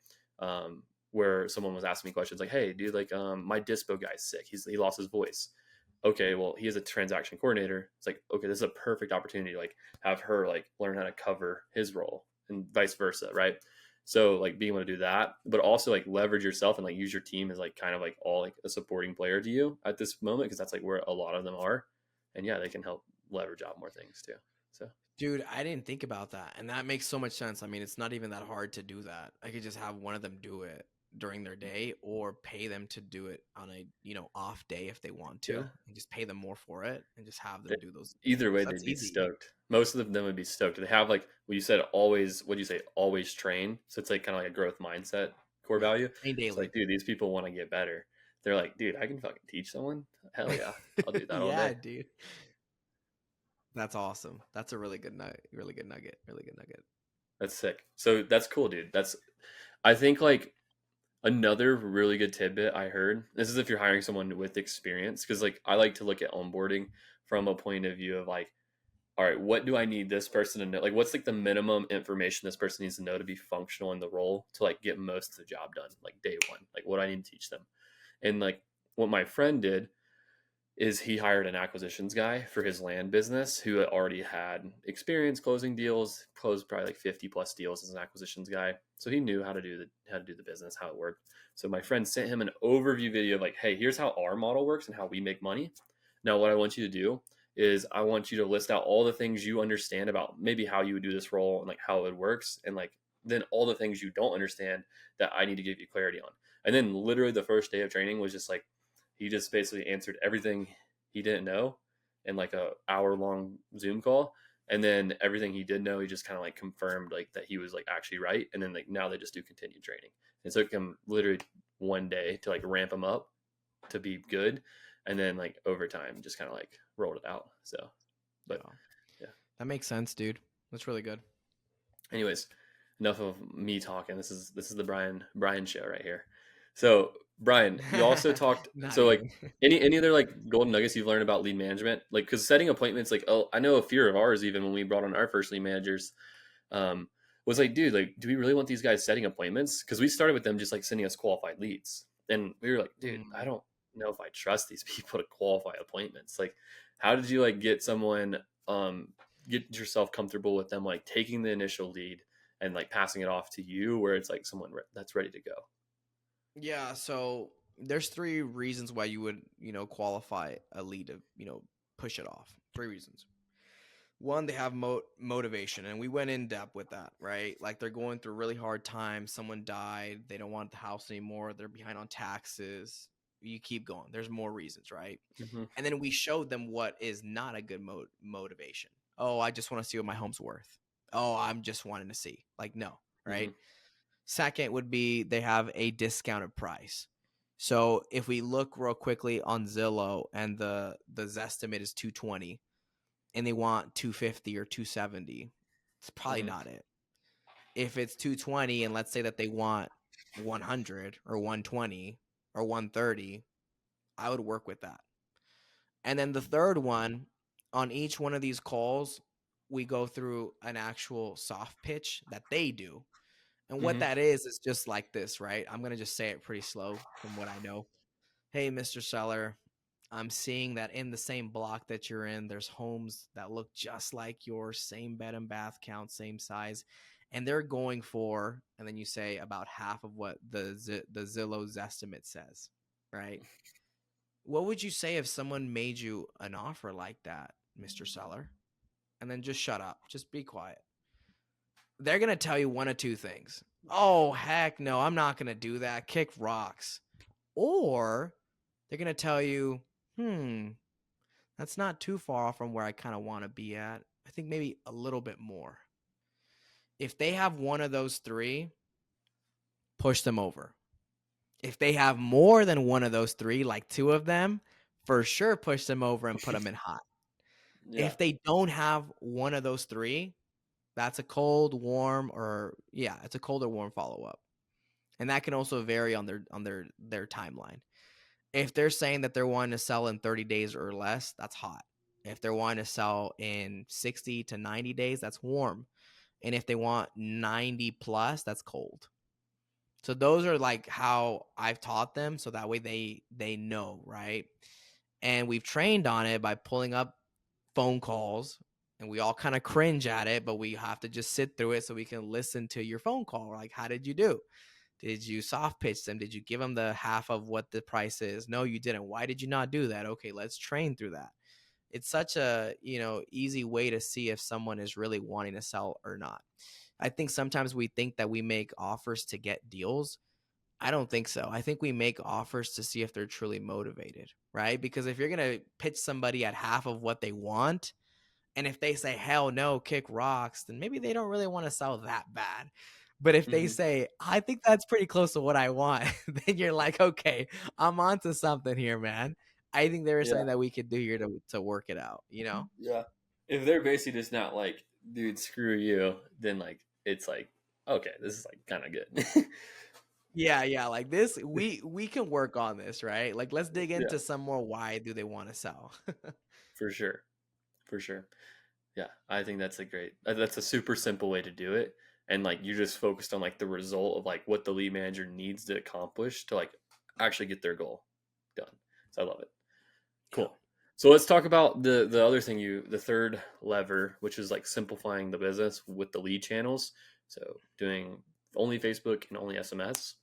Speaker 2: where someone was asking me questions like, "Hey, dude, like my dispo guy's sick. He lost his voice." Okay, well, he is a transaction coordinator. It's like, okay, this is a perfect opportunity to like have her like learn how to cover his role and vice versa, right? So like being able to do that, but also like leverage yourself and like use your team as like kind of like all like a supporting player to you at this moment because that's like where a lot of them are, and yeah, they can help leverage out more things too. So
Speaker 1: Dude, I didn't think about that. And that makes so much sense. I mean, it's not even that hard to do that. I could just have one of them do it during their day or pay them to do it on a, off day if they want
Speaker 2: yeah,
Speaker 1: to and just pay them more for it and just have them
Speaker 2: they,
Speaker 1: do those
Speaker 2: either
Speaker 1: things.
Speaker 2: way,
Speaker 1: That's
Speaker 2: they'd be
Speaker 1: easy.
Speaker 2: stoked. Most of them would be stoked. They have like what you said, always. What do you say? Always train. So it's like kind of like a growth mindset core
Speaker 1: Yeah.
Speaker 2: value.
Speaker 1: Train
Speaker 2: It's like,
Speaker 1: daily.
Speaker 2: dude, these people want to get better. They're like, dude, I can fucking teach someone. Hell yeah, I'll do that all
Speaker 1: Yeah,
Speaker 2: day.
Speaker 1: dude. That's awesome. That's a really good nugget. Really good nugget. Really good nugget.
Speaker 2: That's sick. So that's cool, dude. I think like another really good tidbit I heard. This is if you're hiring someone with experience, because like I like to look at onboarding from a point of view of like, all right, what do I need this person to know? Like, what's like the minimum information this person needs to know to be functional in the role to like get most of the job done, like day one? Like, what I need to teach them. And like, what my friend did is he hired an acquisitions guy for his land business who already had experience closing deals, closed probably like 50 plus deals as an acquisitions guy. So he knew how to do the business, how it worked. So my friend sent him an overview video of like, hey, here's how our model works and how we make money. Now what I want you to do is I want you to list out all the things you understand about maybe how you would do this role and like how it works and like then all the things you don't understand that I need to give you clarity on. And then literally the first day of training was just like he just basically answered everything he didn't know in like a hour long Zoom call. And then everything he did know, he just kind of like confirmed like that he was like actually right. And then like now they just do continued training. It took him literally one day to like ramp him up to be good. And then like over time just kind of like rolled it out. So, but
Speaker 1: Yeah.
Speaker 2: yeah.
Speaker 1: That makes sense, dude. That's really good.
Speaker 2: Anyways, enough of me talking. This is the Bryan show right here. So Bryan, you also talked.
Speaker 1: Not
Speaker 2: So like
Speaker 1: even.
Speaker 2: any other like golden nuggets you've learned about lead management, like because setting appointments, like oh, I know a fear of ours even when we brought on our first lead managers, um, was like, dude, like do we really want these guys setting appointments? Because we started with them just like sending us qualified leads, and we were like, dude, I
Speaker 1: Mm.
Speaker 2: don't know if I trust these people to qualify appointments. Like, how did you like get someone get yourself comfortable with them like taking the initial lead and like passing it off to you where it's like someone that's ready to go.
Speaker 1: Yeah, so there's three reasons why you would, qualify a lead to, push it off. Three reasons. One, they have motivation, and we went in depth with that, right? Like they're going through really hard times. Someone died. They don't want the house anymore. They're behind on taxes. You keep going. There's more reasons, right?
Speaker 2: Mm-hmm.
Speaker 1: And then we showed them what is not a good motivation. Oh, I just want to see what my home's worth. Oh, I'm just wanting to see. Like, no,
Speaker 2: Mm-hmm.
Speaker 1: right? Second would be they have a discounted price. So if we look real quickly on Zillow and the Zestimate is 220 and they want 250 or 270, it's probably
Speaker 2: Mm-hmm.
Speaker 1: not it. If it's 220 and let's say that they want 100 or 120 or 130, I would work with that. And then the third one, on each one of these calls, we go through an actual soft pitch that they do. And what
Speaker 2: Mm-hmm.
Speaker 1: that is just like this, right? I'm going to just say it pretty slow from what I know. Hey, Mr. Seller, I'm seeing that in the same block that you're in, there's homes that look just like yours, same bed and bath count, same size, and they're going for, and then you say about half of what the Zillow's estimate says, right? What would you say if someone made you an offer like that, Mr. Seller? And then just shut up, just be quiet. They're gonna tell you one of two things. Oh heck no, I'm not gonna do that. Kick rocks. Or they're gonna tell you, that's not too far off from where I kind of want to be at. I think maybe a little bit more. If they have one of those three, push them over. If they have more than one of those three, like two of them, for sure push them over and put them in hot.
Speaker 2: Yeah.
Speaker 1: If they don't have one of those three, that's a cold, warm, or yeah, it's a cold or warm follow up. And that can also vary on their timeline. If they're saying that they're wanting to sell in 30 days or less, that's hot. If they're wanting to sell in 60 to 90 days, that's warm. And if they want 90 plus, that's cold. So those are like how I've taught them so that way they know, right? And we've trained on it by pulling up phone calls, and we all kind of cringe at it, but we have to just sit through it so we can listen to your phone call. Like, how did you do? Did you soft pitch them? Did you give them the half of what the price is? No, you didn't. Why did you not do that? Okay, let's train through that. It's such a, easy way to see if someone is really wanting to sell or not. I think sometimes we think that we make offers to get deals. I don't think so. I think we make offers to see if they're truly motivated, right? Because if you're going to pitch somebody at half of what they want, and if they say, hell no, kick rocks, then maybe they don't really want to sell that bad. But if they
Speaker 2: Mm-hmm.
Speaker 1: say, I think that's pretty close to what I want, then you're like, okay, I'm onto something here, man. I think there is
Speaker 2: Yeah.
Speaker 1: something that we could do here to work it out, you know?
Speaker 2: Yeah. If they're basically just not like, dude, screw you, then like it's like, okay, this is like kind of good.
Speaker 1: Yeah, yeah. Like this, we can work on this, right? Like let's dig
Speaker 2: Yeah,
Speaker 1: into some more why do they want to sell.
Speaker 2: for sure. For sure. Yeah, I think that's a great. That's a super simple way to do it, and like you just focused on like the result of like what the lead manager needs to accomplish to like actually get their goal done. So I love it.
Speaker 1: Yeah.
Speaker 2: Cool. So let's talk about the other thing the third lever, which is like simplifying the business with the lead channels. So doing only Facebook and only SMS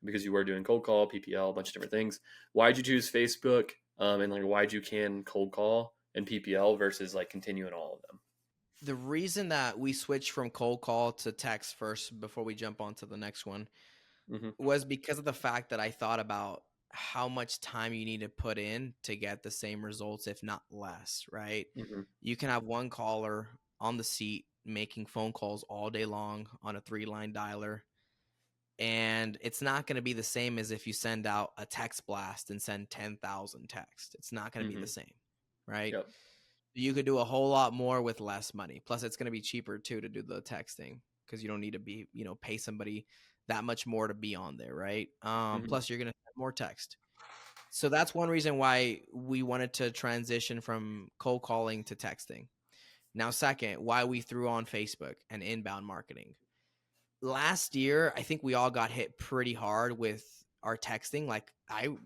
Speaker 2: because you were doing cold call, PPL, a bunch of different things. Why'd you choose Facebook? And like why'd you can cold call and PPL versus like continuing all of them?
Speaker 1: The reason that we switched from cold call to text first before we jump on to the next one
Speaker 2: Mm-hmm.
Speaker 1: was because of the fact that I thought about how much time you need to put in to get the same results, if not less, right?
Speaker 2: Mm-hmm.
Speaker 1: You can have one caller on the seat making phone calls all day long on a 3-line dialer. And it's not going to be the same as if you send out a text blast and send 10,000 texts. It's not going to be
Speaker 2: Mm-hmm.
Speaker 1: the same, right?
Speaker 2: Yep.
Speaker 1: You could do a whole lot more with less money. Plus, it's going to be cheaper too to do the texting because you don't need to be, pay somebody that much more to be on there, right?
Speaker 2: Mm-hmm.
Speaker 1: Plus, you're going to send more text. So that's one reason why we wanted to transition from cold calling to texting. Now, second, why we threw on Facebook and inbound marketing. Last year, I think we all got hit pretty hard with our texting. Like,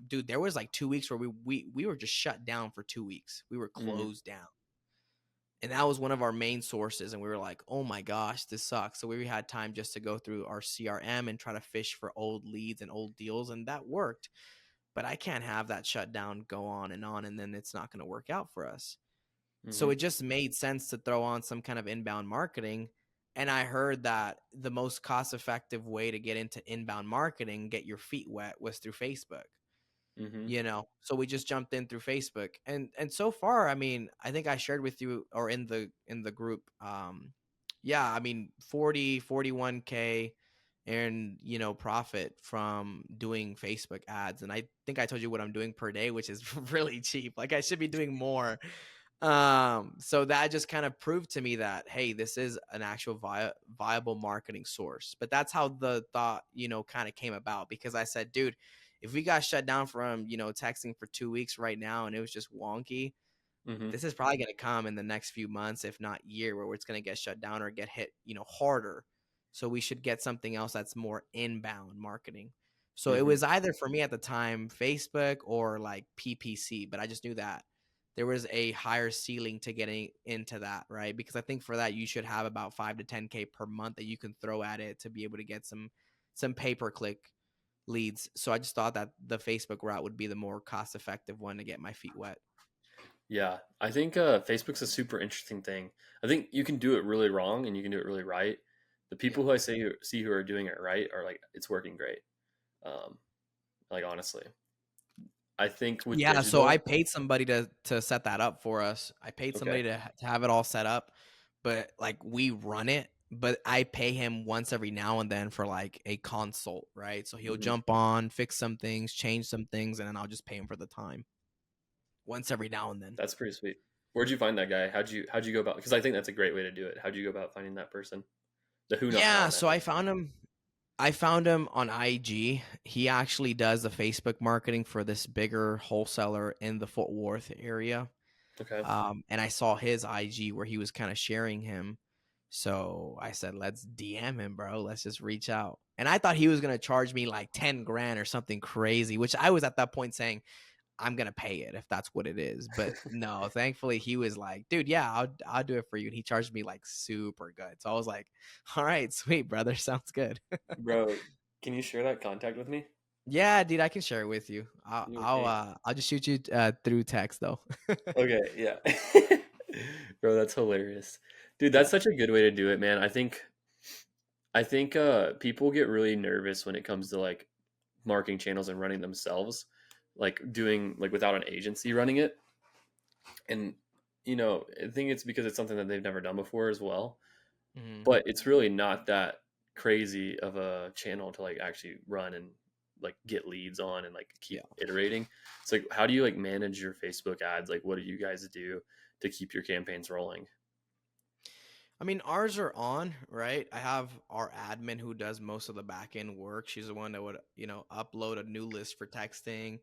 Speaker 1: dude, there was like 2 weeks where we were just shut down for 2 weeks. We were
Speaker 2: Mm-hmm.
Speaker 1: closed down. And that was one of our main sources. And we were like, oh my gosh, this sucks. So we had time just to go through our CRM and try to fish for old leads and old deals. And that worked. But I can't have that shutdown go on. And then it's not going to work out for us. So
Speaker 2: Mm-hmm.
Speaker 1: it just made sense to throw on some kind of inbound marketing. And I heard that the most cost effective way to get into inbound marketing, get your feet wet, was through Facebook.
Speaker 2: Mm-hmm.
Speaker 1: So we just jumped in through Facebook. And so far, I mean, I think I shared with you or in the group, yeah, I mean 41K and profit from doing Facebook ads. And I think I told you what I'm doing per day, which is really cheap. Like I should be doing more. So that just kind of proved to me that, hey, this is an actual viable marketing source. But that's how the thought, kind of came about, because I said, dude, if we got shut down from, texting for 2 weeks right now and it was just wonky,
Speaker 2: Hmm.
Speaker 1: this is probably going to come in the next few months, if not year, where it's going to get shut down or get hit, harder. So we should get something else that's more inbound marketing. So it
Speaker 2: Hmm.
Speaker 1: was either for me at the time, Facebook or like PPC, but I just knew that there was a higher ceiling to getting into that, right? Because I think for that you should have about 5 to 10K per month that you can throw at it to be able to get some pay per click leads. So I just thought that the Facebook route would be the more cost effective one to get my feet wet.
Speaker 2: Yeah, I think Facebook's a super interesting thing. I think you can do it really wrong and you can do it really right. The
Speaker 1: Yeah.
Speaker 2: people who I see who are doing it right are like, it's working great. Um, like honestly, I think with
Speaker 1: Yeah, so I
Speaker 2: digital,
Speaker 1: paid somebody to set that up for us. I paid
Speaker 2: okay.
Speaker 1: somebody to have it all set up, but like we run it, but I pay him once every now and then for like a consult, right? So he'll
Speaker 2: Hmm.
Speaker 1: jump on, fix some things, change some things, and then I'll just pay him for the time once every now and then.
Speaker 2: That's pretty sweet. Where'd you find that guy? How'd you go about? Because I think that's a great way to do it. How'd you go about finding that person? The who, not how
Speaker 1: Yeah, so
Speaker 2: method.
Speaker 1: I found him on IG. He actually does the Facebook marketing for this bigger wholesaler in the Fort Worth area.
Speaker 2: Okay.
Speaker 1: And I saw his IG where he was kind of sharing him. So I said, let's DM him, bro. Let's just reach out. And I thought he was going to charge me like 10 grand or something crazy, which I was at that point saying, I'm going to pay it if that's what it is. But no, thankfully he was like, dude, yeah, I'll do it for you. And he charged me like super good. So I was like, all right, sweet, brother. Sounds good.
Speaker 2: Bro, can you share that contact with me?
Speaker 1: Yeah, dude, I can share it with you. I'll
Speaker 2: You're
Speaker 1: I'll
Speaker 2: king.
Speaker 1: uh I'll just shoot you through text though.
Speaker 2: Okay, yeah. Bro, that's hilarious. Dude,
Speaker 1: Yeah.
Speaker 2: that's such a good way to do it, man. I think people get really nervous when it comes to like marketing channels and running themselves, like doing like without an agency running it. And I think it's because it's something that they've never done before as well.
Speaker 1: Mhm.
Speaker 2: But it's really not that crazy of a channel to like actually run and like get leads on and like keep
Speaker 1: Yeah.
Speaker 2: iterating. It's like, how do you like manage your Facebook ads? Like, what do you guys do to keep your campaigns rolling?
Speaker 1: I mean, ours are on, right? I have our admin who does most of the back end work. She's the one that would, upload a new list for texting.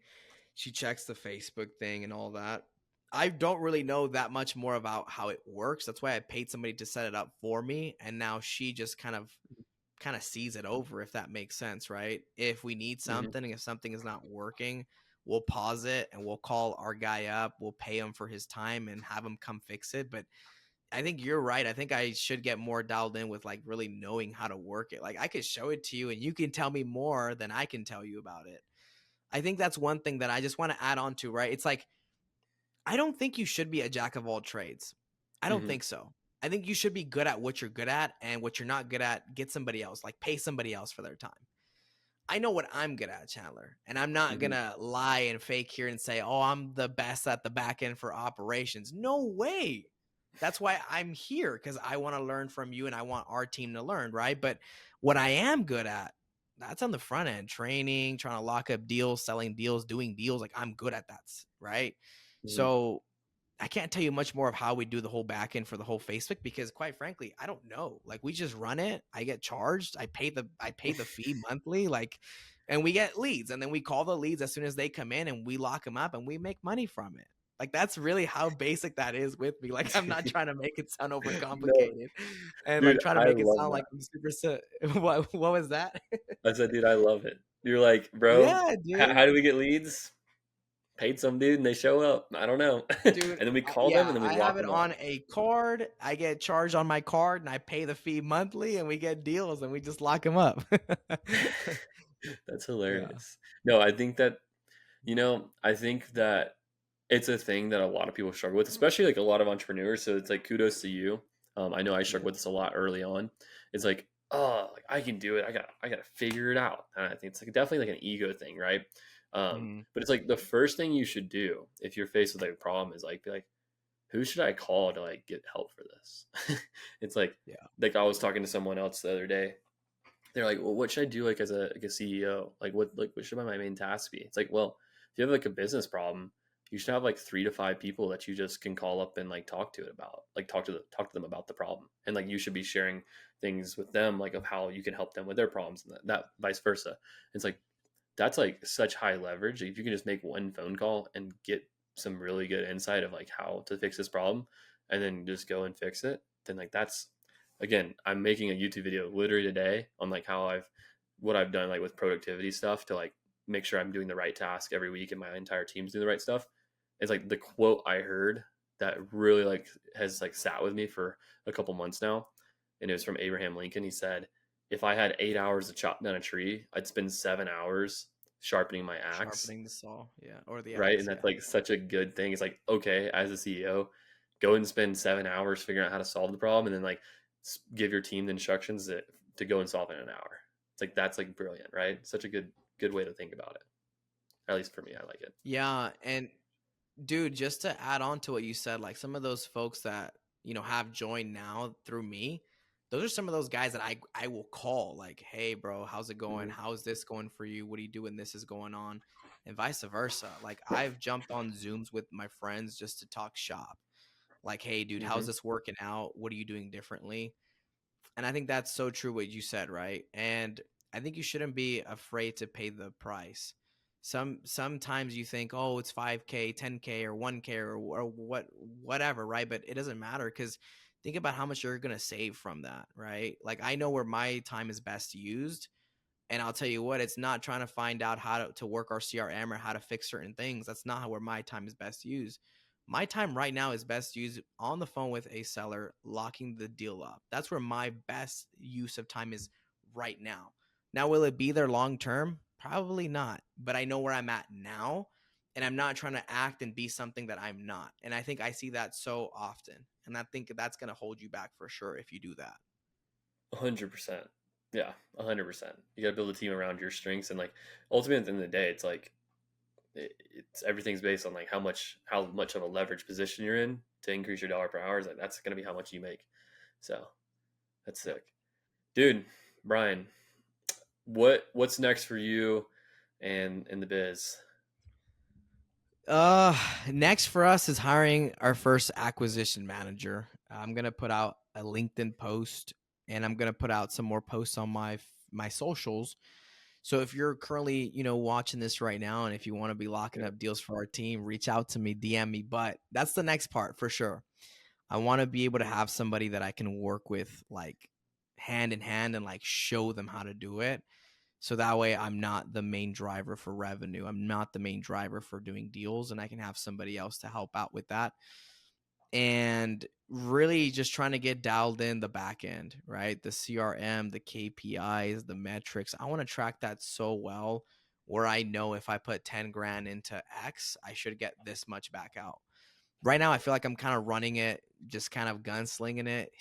Speaker 1: She checks the Facebook thing and all that. I don't really know that much more about how it works. That's why I paid somebody to set it up for me. And now she just kind of sees it over, if that makes sense, right? If we need
Speaker 2: Hmm.
Speaker 1: something, if something is not working, we'll pause it and we'll call our guy up. We'll pay him for his time and have him come fix it. But I think you're right. I think I should get more dialed in with like really knowing how to work it. Like I could show it to you and you can tell me more than I can tell you about it. I think that's one thing that I just want to add on to, right? It's like I don't think you should be a jack of all trades. I don't
Speaker 2: Hmm.
Speaker 1: think so. I think you should be good at what you're good at, and what you're not good at, get somebody else, like pay somebody else for their time. I know what I'm good at, Chandler, and I'm not
Speaker 2: Hmm.
Speaker 1: gonna lie and fake here and say, "Oh, I'm the best at the back end for operations." No way. That's why I'm here, because I want to learn from you and I want our team to learn, right? But what I am good at, that's on the front end, training, trying to lock up deals, selling deals, doing deals. Like I'm good at that, right?
Speaker 2: Hmm.
Speaker 1: So I can't tell you much more of how we do the whole back end for the whole Facebook, because quite frankly, I don't know. Like we just run it. I get charged. I pay the fee monthly. Like, and we get leads, and then we call the leads as soon as they come in, and we lock them up, and we make money from it. Like that's really how basic that is with me. Like I'm not trying to make it sound
Speaker 2: No,
Speaker 1: overcomplicated, and
Speaker 2: dude,
Speaker 1: like try to
Speaker 2: I
Speaker 1: make it
Speaker 2: love
Speaker 1: sound
Speaker 2: that.
Speaker 1: like I'm super. What was that?
Speaker 2: I said, dude, I love it. You're like, bro,
Speaker 1: Yeah,
Speaker 2: how
Speaker 1: dude.
Speaker 2: do we get leads? Paid some dude and they show up. I don't know.
Speaker 1: Dude,
Speaker 2: And then we call them
Speaker 1: yeah,
Speaker 2: and then we
Speaker 1: I have
Speaker 2: lock
Speaker 1: it
Speaker 2: them up.
Speaker 1: on a card. I get charged on my card, and I pay the fee monthly, and we get deals, and we just lock them up.
Speaker 2: That's
Speaker 1: Yeah.
Speaker 2: hilarious. No, I think that it's a thing that a lot of people struggle with, especially like a lot of entrepreneurs. So it's like kudos to you. I know I struggled
Speaker 1: Yeah.
Speaker 2: with this a lot early on. It's like, oh, like I can do it. I gotta figure it out. And I think it's like definitely like an ego thing, right?
Speaker 1: Mhm.
Speaker 2: But it's like the first thing you should do if you're faced with like a problem is like be like, who should I call to like get help for this? It's
Speaker 1: Yeah.
Speaker 2: like I was talking to someone else the other day. They're like, well, what should I do like as a CEO? Like what should my main task be? It's like, well, if you have like a business problem, you should have like 3 to 5 people that you just can call up and like talk to it about, like talk to them about the problem. And like you should be sharing things with them, like of how you can help them with their problems, and that vice versa. It's like that's like such high leverage. If you can just make one phone call and get some really good insight of like how to fix this problem and then just go and fix it, then like that's, again, I'm making a YouTube video literally today on like how what I've done like with productivity stuff to like make sure I'm doing the right task every week and my entire team's doing the right stuff. It's like the quote I heard that really like has like sat with me for a couple months now. And it was from Abraham Lincoln. He said, if I had 8 hours to chop down a tree, I'd spend 7 hours sharpening my axe.
Speaker 1: Sharpening the saw, yeah, or the
Speaker 2: Right. And
Speaker 1: axe,
Speaker 2: that's
Speaker 1: yeah.
Speaker 2: like such a good thing. It's like, okay, as a CEO, go and spend 7 hours figuring out how to solve the problem, and then like give your team the instructions to go and solve it in an hour. It's like, that's like brilliant, right? Such a good way to think about it. At least for me, I like it.
Speaker 1: Yeah, and dude, just to add on to what you said, like some of those folks that, have joined now through me, those are some of those guys that I will call like, "Hey bro, how's it going?
Speaker 2: Hmm.
Speaker 1: How's this going for you? What are you doing? This is going on." And vice versa. Like I've jumped on Zooms with my friends just to talk shop. Like, "Hey dude, how's
Speaker 2: Hmm.
Speaker 1: this working out? What are you doing differently?" And I think that's so true what you said, right? And I think you shouldn't be afraid to pay the price. Sometimes you think, oh, it's 5K, 10K, or 1K, or whatever, right? But it doesn't matter because think about how much you're gonna save from that, right? Like I know where my time is best used, and I'll tell you what, it's not trying to find out how to work our CRM or how to fix certain things. That's not how where my time is best used. My time right now is best used on the phone with a seller, locking the deal up. That's where my best use of time is right now. Now, will it be there long term? Probably not. But I know where I'm at now, and I'm not trying to act and be something that I'm not. And I think I see that so often. And I think that's going to hold you back for sure if you do that.
Speaker 2: 100%. Yeah, 100%. You got to build a team around your strengths, and like ultimately at the end of the day, it's like it's everything's based on like how much of a leverage position you're in to increase your dollar per hour. Like that's going to be how much you make. So that's sick, dude. Bryan, what's next for you and in the biz?
Speaker 1: Uh, Next for us is hiring our first acquisition manager. I'm gonna put out a LinkedIn post, and I'm gonna put out some more posts on my socials. So if you're currently, watching this right now, and if you want to be locking
Speaker 2: Yeah.
Speaker 1: up deals for our team, reach out to me, DM me. But that's the next part for sure. I want to be able to have somebody that I can work with, like hand in hand, and like show them how to do it. So that way I'm not the main driver for revenue. I'm not the main driver for doing deals, and I can have somebody else to help out with that. And really just trying to get dialed in the back end, right? The CRM, the KPIs, the metrics. I want to track that so well where I know if I put 10 grand into X, I should get this much back out. Right now I feel like I'm kind of running it, just kind of gunslinging it,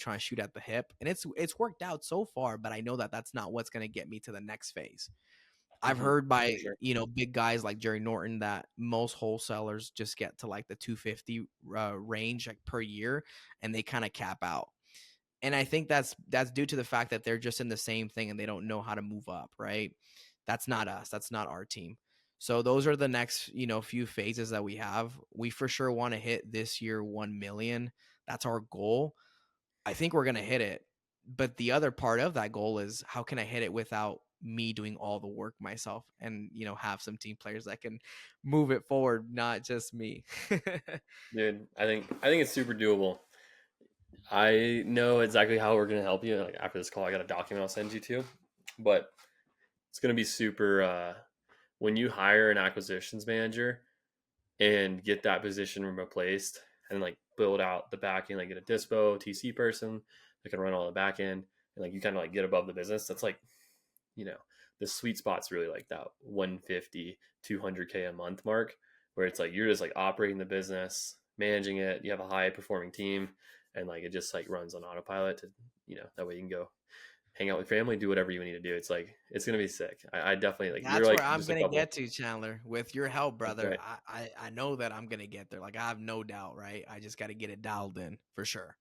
Speaker 1: trying to shoot at the hip. And it's worked out so far, but I know that that's not what's going to get me to the next phase. I've
Speaker 2: Hmm.
Speaker 1: heard
Speaker 2: For
Speaker 1: by,
Speaker 2: sure.
Speaker 1: big guys like Jerry Norton that most wholesalers just get to like the 250 range like per year, and they kind of cap out. And I think that's due to the fact that they're just in the same thing and they don't know how to move up, right? That's not us. That's not our team. So those are the next, few phases that we have. We for sure want to hit this year 1 million. That's our goal. I think we're going to hit it. But the other part of that goal is how can I hit it without me doing all the work myself, and, have some team players that can move it forward, not just me.
Speaker 2: Dude, I think it's super doable. I know exactly how we're gonna help you. Like after this call, I got a document I'll send you to, but it's gonna be super. When you hire an acquisitions manager and get that position replaced, and like build out the back end, like get a dispo TC person that can run all the back end, and like you kind of like get above the business. That's like, you know, the sweet spot's really like that 150, 200K a month mark, where it's like you're just like operating the business, managing it. You have a high performing team, and like it just like runs on autopilot to, that way you can go hang out with family, do whatever you need to do. It's like it's gonna be sick. I definitely like you're
Speaker 1: That's where
Speaker 2: like
Speaker 1: I'm
Speaker 2: just a
Speaker 1: gonna
Speaker 2: couple.
Speaker 1: get to, Chandler. With your help,
Speaker 2: That's
Speaker 1: brother,
Speaker 2: right.
Speaker 1: I know that I'm gonna get there. Like I have no doubt, right? I just got to get it dialed in for sure.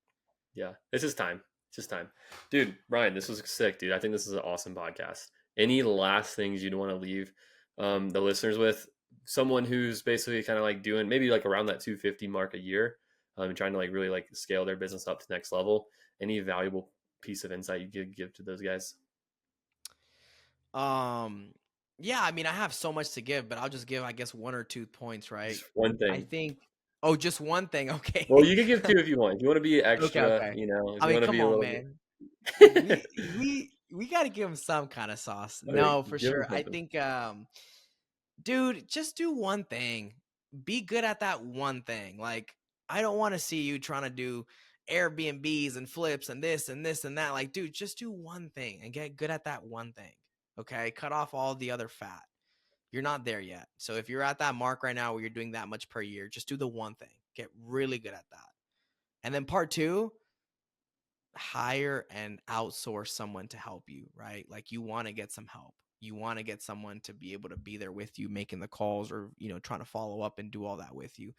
Speaker 2: Yeah, it's just time. It's just time, dude. Bryan, this was sick, dude. I think this is an awesome podcast. Any last things you'd want to leave the listeners with someone who's basically kind of like doing maybe like around that 250 mark a year, and trying to like really like scale their business up to the next level, any valuable piece of insight you could give to those guys?
Speaker 1: Um, yeah, I mean, I have so much to give, but I'll just give, I guess, 1 or 2 points, right?
Speaker 2: Just one
Speaker 1: I
Speaker 2: thing.
Speaker 1: think, oh, just one thing.
Speaker 2: Well,
Speaker 1: Okay.
Speaker 2: you can give two if you want. If you want to be
Speaker 1: Okay,
Speaker 2: extra,
Speaker 1: okay.
Speaker 2: if
Speaker 1: I
Speaker 2: you
Speaker 1: mean,
Speaker 2: want to
Speaker 1: come
Speaker 2: be a
Speaker 1: on,
Speaker 2: little
Speaker 1: man.
Speaker 2: bit.
Speaker 1: We got to give him some kind of sauce.
Speaker 2: All right,
Speaker 1: No, for
Speaker 2: give them
Speaker 1: sure. I
Speaker 2: something.
Speaker 1: think, dude, just do one thing. Be good at that one thing. Like, I don't want to see you trying to do Airbnbs and flips and this and this and that. Like, dude, just do one thing and get good at that one thing. Okay. Cut off all the other fat. You're not there yet. So if you're at that mark right now where you're doing that much per year, just do the one thing. Get really good at that. And then part two, hire and outsource someone to help you, right? Like you want to get some help. You want to get someone to be able to be there with you, making the calls or, trying to follow up and do all that with you.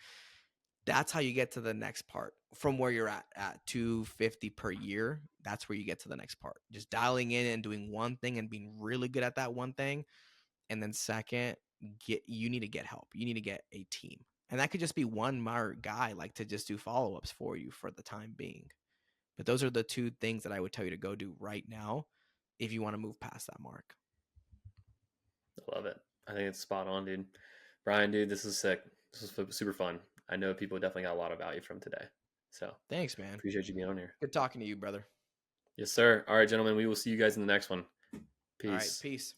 Speaker 1: That's how you get to the next part from where you're at 250 per year. That's where you get to the next part. Just dialing in and doing one thing and being really good at that one thing. And then second, you need to get help. You need to get a team. And that could just be one more guy like to just do follow-ups for you for the time being. But those are the two things that I would tell you to go do right now if you want to move past that mark.
Speaker 2: I love it. I think it's spot on, dude. Bryan, dude, this is sick. This was super fun. I know people definitely got a lot of value from today. So
Speaker 1: Thanks, man.
Speaker 2: appreciate you being on here.
Speaker 1: Good talking to you, brother.
Speaker 2: Yes, sir. All right, gentlemen, we will see you guys in the next one.
Speaker 1: All right,
Speaker 2: Peace.
Speaker 1: peace.